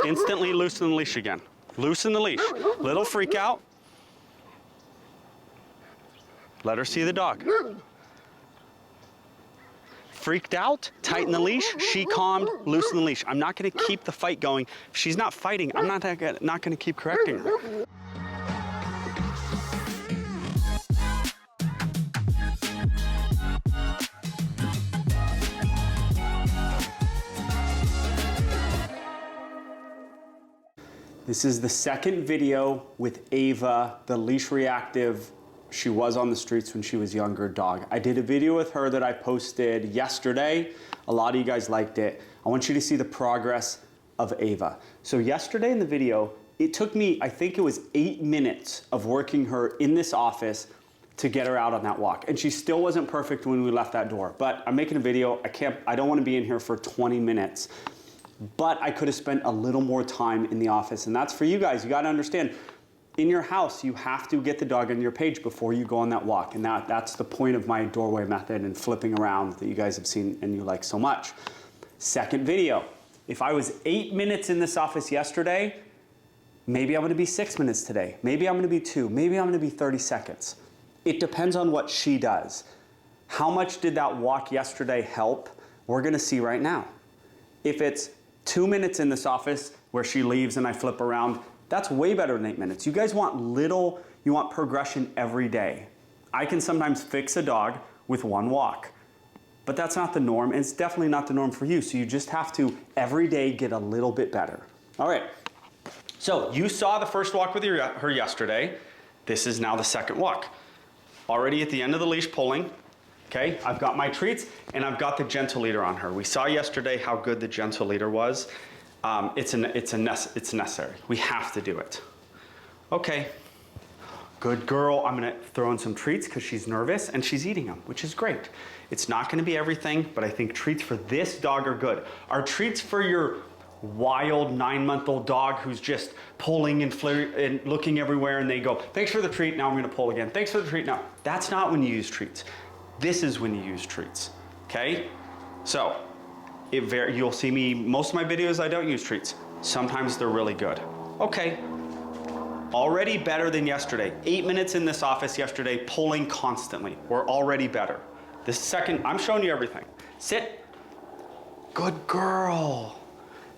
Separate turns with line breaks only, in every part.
Instantly loosen the leash again. Loosen the leash. Little freak out. Let her see the dog. Freaked out, tighten the leash. She calmed, loosen the leash. I'm not gonna keep the fight going. If she's not fighting, I'm not gonna keep correcting her. This is the second video with Ava, the leash reactive. She was on the streets when she was younger dog. I did a video with her that I posted yesterday. A lot of you guys liked it. I want you to see the progress of Ava. So yesterday in the video, it took me, I think it was 8 minutes of working her in this office to get her out on that walk. And she still wasn't perfect when we left that door. But I'm making a video, I don't want to be in here for 20 minutes. But I could have spent a little more time in the office, and that's for you guys. You got to understand, in your house, you have to get the dog on your page before you go on that walk, and that's the point of my doorway method and flipping around that you guys have seen and you like so much. Second video, if I was 8 minutes in this office yesterday, maybe I'm going to be 6 minutes today. Maybe I'm going to be 2. Maybe I'm going to be 30 seconds. It depends on what she does. How much did that walk yesterday help? We're going to see right now. If it's 2 minutes in this office where she leaves and I flip around, that's way better than 8 minutes. You guys want you want progression every day. I can sometimes fix a dog with one walk, but that's not the norm, and it's definitely not the norm for you. So you just have to every day get a little bit better. All right, so you saw the first walk with her yesterday. This is now the second walk. Already at the end of the leash pulling. Okay, I've got my treats and I've got the gentle leader on her. We saw yesterday how good the gentle leader was. It's necessary. We have to do it. Okay, good girl. I'm gonna throw in some treats because she's nervous and she's eating them, which is great. It's not gonna be everything, but I think treats for this dog are good. Are treats for your wild 9-month-old dog who's just pulling and looking everywhere and they go, thanks for the treat, now I'm gonna pull again. Thanks for the treat, now. That's not when you use treats. This is when you use treats, okay? So, you'll see me, most of my videos I don't use treats. Sometimes they're really good. Okay, already better than yesterday. 8 minutes in this office yesterday, pulling constantly. We're already better. This second, I'm showing you everything. Sit. Good girl.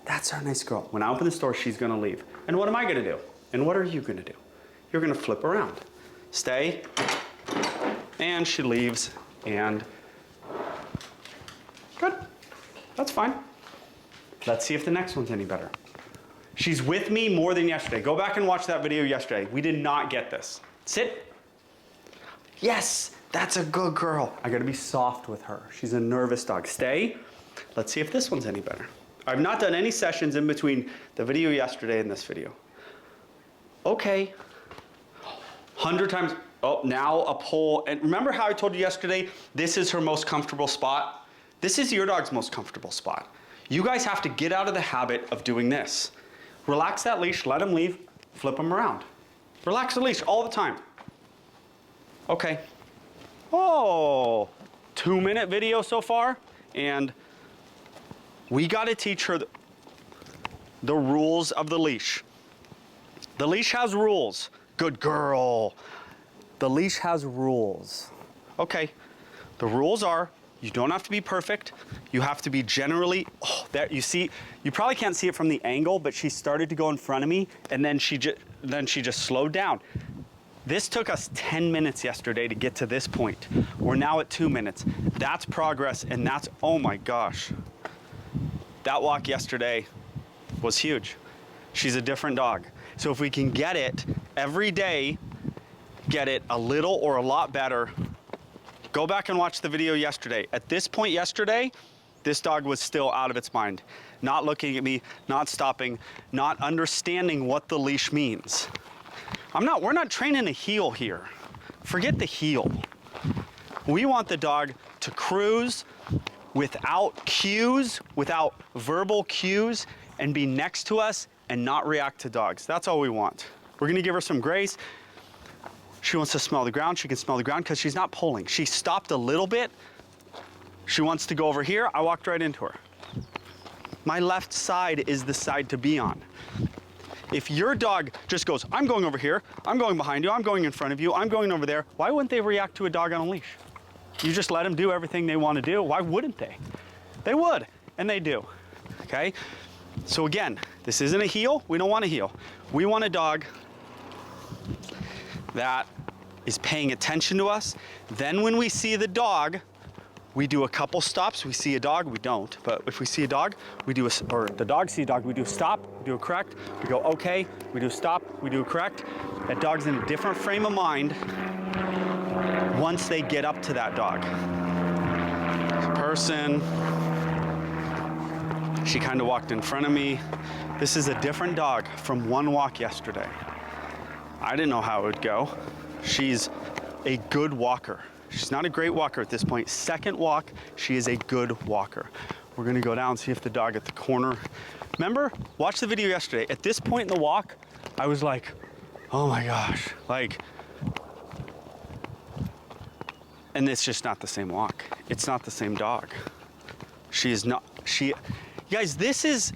That's our nice girl. When I open this door, she's gonna leave. And what am I gonna do? And what are you gonna do? You're gonna flip around. Stay. And she leaves. And good, that's fine. Let's see if the next one's any better. She's with me more than yesterday. Go back and watch that video yesterday. We did not get this. Sit. Yes, that's a good girl. I gotta be soft with her. She's a nervous dog. Stay. Let's see if this one's any better. I've not done any sessions in between the video yesterday and this video. Okay, 100 times. Oh, now a pull. And remember how I told you yesterday, this is her most comfortable spot? This is your dog's most comfortable spot. You guys have to get out of the habit of doing this. Relax that leash, let him leave, flip him around. Relax the leash all the time. Okay. Oh, 2-minute video so far. And we gotta teach her the rules of the leash. The leash has rules. Good girl. The leash has rules. Okay, the rules are you don't have to be perfect. You have to be generally, there, you see, you probably can't see it from the angle, but she started to go in front of me and then she just slowed down. This took us 10 minutes yesterday to get to this point. We're now at 2 minutes. That's progress, and that's, oh my gosh. That walk yesterday was huge. She's a different dog. So if we can get it every day, get it a little or a lot better. Go back and watch the video yesterday. At this point yesterday, this dog was still out of its mind. Not looking at me, not stopping, not understanding what the leash means. We're not training a heel here. Forget the heel. We want the dog to cruise without cues, without verbal cues, and be next to us and not react to dogs. That's all we want. We're gonna give her some grace. She wants to smell the ground. She can smell the ground because she's not pulling. She stopped a little bit. She wants to go over here. I walked right into her. My left side is the side to be on. If your dog just goes, I'm going over here, I'm going behind you, I'm going in front of you, I'm going over there, why wouldn't they react to a dog on a leash? You just let them do everything they want to do. Why wouldn't they? They would, and they do, okay? So again, this isn't a heel. We don't want a heel. We want a dog that is paying attention to us. Then when we see the dog, we do a couple stops. We see a dog, we don't. But if we see a dog, we do or the dog sees a dog, we do a stop, we do a correct, we go okay, we do a stop, we do a correct. That dog's in a different frame of mind once they get up to that dog. Person, she kind of walked in front of me. This is a different dog from one walk yesterday. I didn't know how it would go. She's a good walker. She's not a great walker at this point. Second walk, she is a good walker. We're gonna go down and see if the dog at the corner. Remember, watch the video yesterday. At this point in the walk, I was like, oh my gosh, like, and it's just not the same walk. It's not the same dog. She is not, you guys, this is,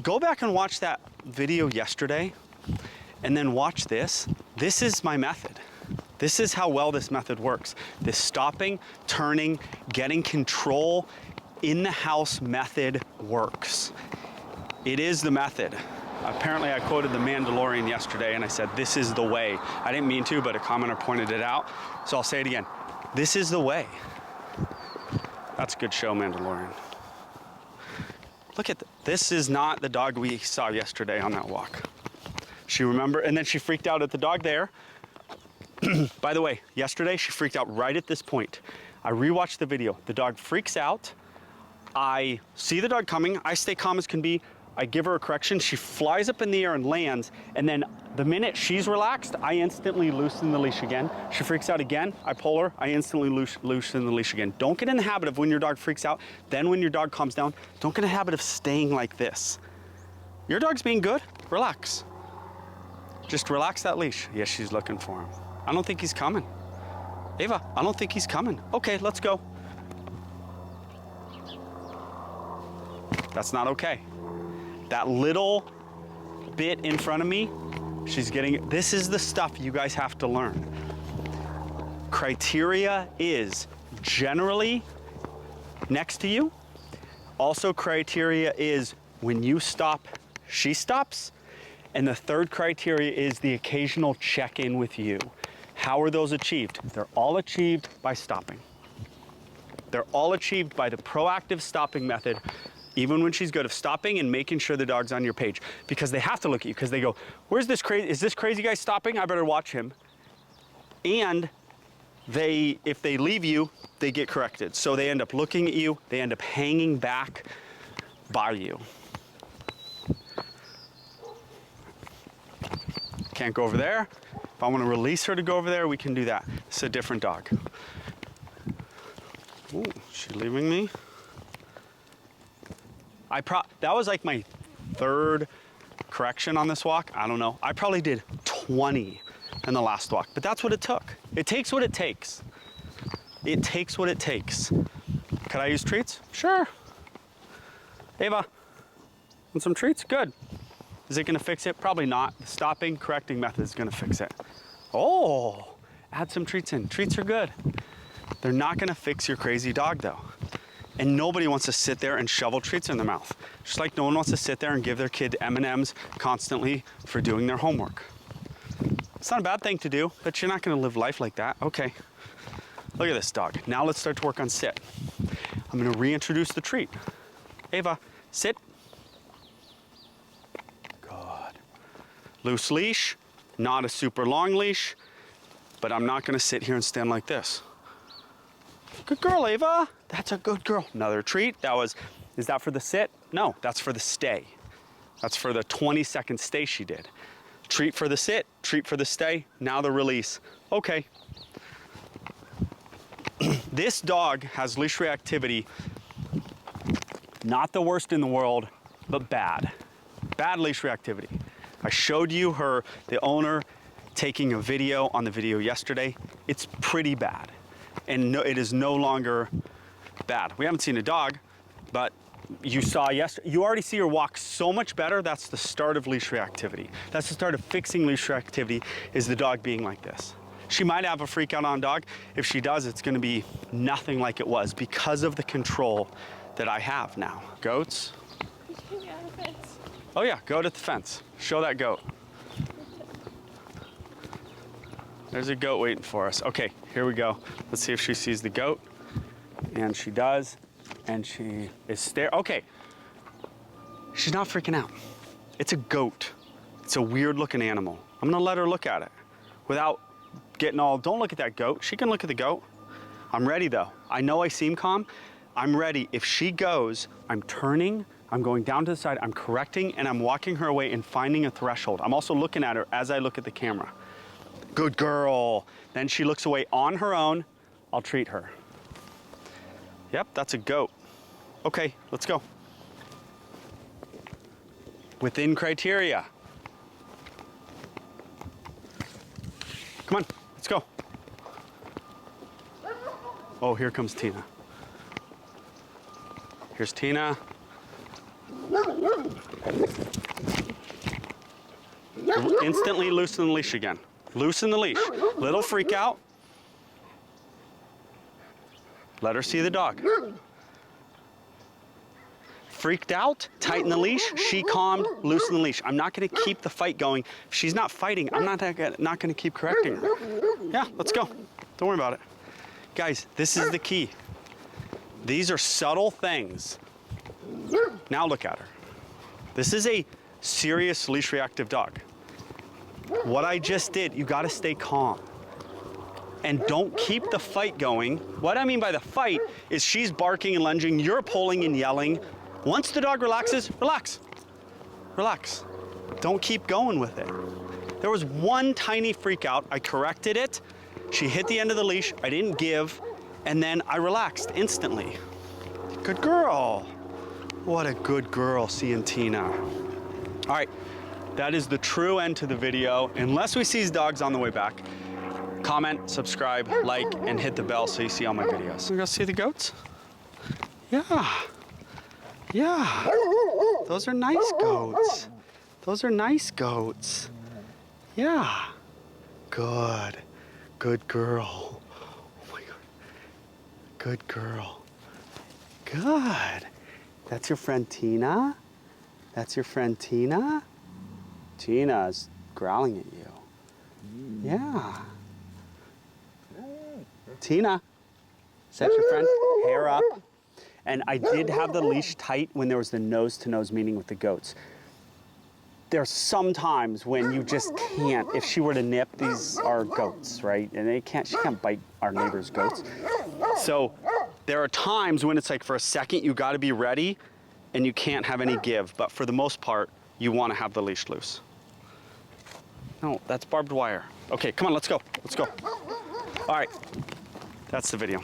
go back and watch that video yesterday and then watch this. This is my method. This is how well this method works. This stopping, turning, getting control in the house method works. It is the method. Apparently I quoted The Mandalorian yesterday and I said, this is the way. I didn't mean to, but a commenter pointed it out. So I'll say it again. This is the way. That's a good show, Mandalorian. Look at this is not the dog we saw yesterday on that walk. She remembered, and then she freaked out at the dog there. By the way, yesterday she freaked out right at this point. I rewatched the video. The dog freaks out. I see the dog coming. I stay calm as can be. I give her a correction. She flies up in the air and lands. And then the minute she's relaxed, I instantly loosen the leash again. She freaks out again. I pull her. I instantly loosen the leash again. Don't get in the habit of when your dog freaks out, then when your dog calms down, don't get in the habit of staying like this. Your dog's being good. Relax. Just relax that leash. Yes, she's looking for him. I don't think he's coming. Ava, I don't think he's coming. Okay, let's go. That's not okay. That little bit in front of me, she's getting, this is the stuff you guys have to learn. Criteria is generally next to you. Also criteria is when you stop, she stops. And the third criteria is the occasional check-in with you. How are those achieved? They're all achieved by stopping. They're all achieved by the proactive stopping method, even when she's good, of stopping and making sure the dog's on your page. Because they have to look at you, because they go, where's this crazy, is this crazy guy stopping? I better watch him. And if they leave you, they get corrected. So they end up looking at you, they end up hanging back by you. Can't go over there. If I want to release her to go over there, we can do that. It's a different dog. Ooh, she leaving me? That was like my third correction on this walk. I don't know. I probably did 20 in the last walk, but that's what it took. It takes what it takes. It takes what it takes. Could I use treats? Sure. Ava, want some treats? Good. Is it gonna fix it? Probably not. The stopping, correcting method is gonna fix it. Oh, add some treats in. Treats are good. They're not gonna fix your crazy dog though. And nobody wants to sit there and shovel treats in their mouth. Just like no one wants to sit there and give their kid M&Ms constantly for doing their homework. It's not a bad thing to do, but you're not gonna live life like that. Okay, look at this dog. Now let's start to work on sit. I'm gonna reintroduce the treat. Ava, sit. Loose leash, not a super long leash, but I'm not gonna sit here and stand like this. Good girl, Ava. That's a good girl. Another treat. Is that for the sit? No, that's for the stay. That's for the 20-second stay she did. Treat for the sit, treat for the stay, now the release. Okay. This dog has leash reactivity, not the worst in the world, but bad. Bad leash reactivity. I showed you the owner taking a video on the video yesterday. It's pretty bad. And no, it is no longer bad. We haven't seen a dog, but you saw yesterday, you already see her walk so much better. That's the start of leash reactivity. That's the start of fixing leash reactivity, is the dog being like this. She might have a freak out on dog. If she does, it's gonna be nothing like it was because of the control that I have now. Goats. Oh yeah, go to the fence. Show that goat. There's a goat waiting for us. Okay, here we go. Let's see if she sees the goat. And she does. And she is staring. Okay, she's not freaking out. It's a goat. It's a weird looking animal. I'm gonna let her look at it without getting all, don't look at that goat. She can look at the goat. I'm ready though. I know I seem calm. I'm ready. If she goes, I'm turning, I'm going down to the side, I'm correcting, and I'm walking her away and finding a threshold. I'm also looking at her as I look at the camera. Good girl. Then she looks away on her own. I'll treat her. Yep, that's a goat. Okay, let's go. Within criteria. Come on, let's go. Oh, here comes Tina. Here's Tina. Instantly loosen the leash again. Loosen the leash. Little freak out. Let her see the dog. Freaked out, tighten the leash. She calmed, loosen the leash. I'm not gonna keep the fight going. If she's not fighting, I'm not gonna keep correcting her. Yeah, let's go. Don't worry about it. Guys, this is the key. These are subtle things. Now look at her. This is a serious leash reactive dog. What I just did, you gotta stay calm. And don't keep the fight going. What I mean by the fight is she's barking and lunging, you're pulling and yelling. Once the dog relaxes, relax. Relax. Don't keep going with it. There was one tiny freak out, I corrected it. She hit the end of the leash, I didn't give, and then I relaxed instantly. Good girl. What a good girl, seeing Tina. All right, that is the true end to the video. Unless we see dogs on the way back, comment, subscribe, like, and hit the bell so you see all my videos. You go see the goats? Yeah. Yeah. Those are nice goats. Those are nice goats. Yeah. Good. Good girl. Oh my God. Good girl. Good. That's your friend Tina? That's your friend Tina? Tina's growling at you. Yeah. Tina, is that your friend? Hair up. And I did have the leash tight when there was the nose-to-nose meeting with the goats. There's some times when you just can't. If she were to nip, these are goats, right? And she can't bite our neighbor's goats. So there are times when it's like for a second, you gotta be ready and you can't have any give. But for the most part, you wanna have the leash loose. No, that's barbed wire. Okay, come on, let's go, let's go. All right, that's the video.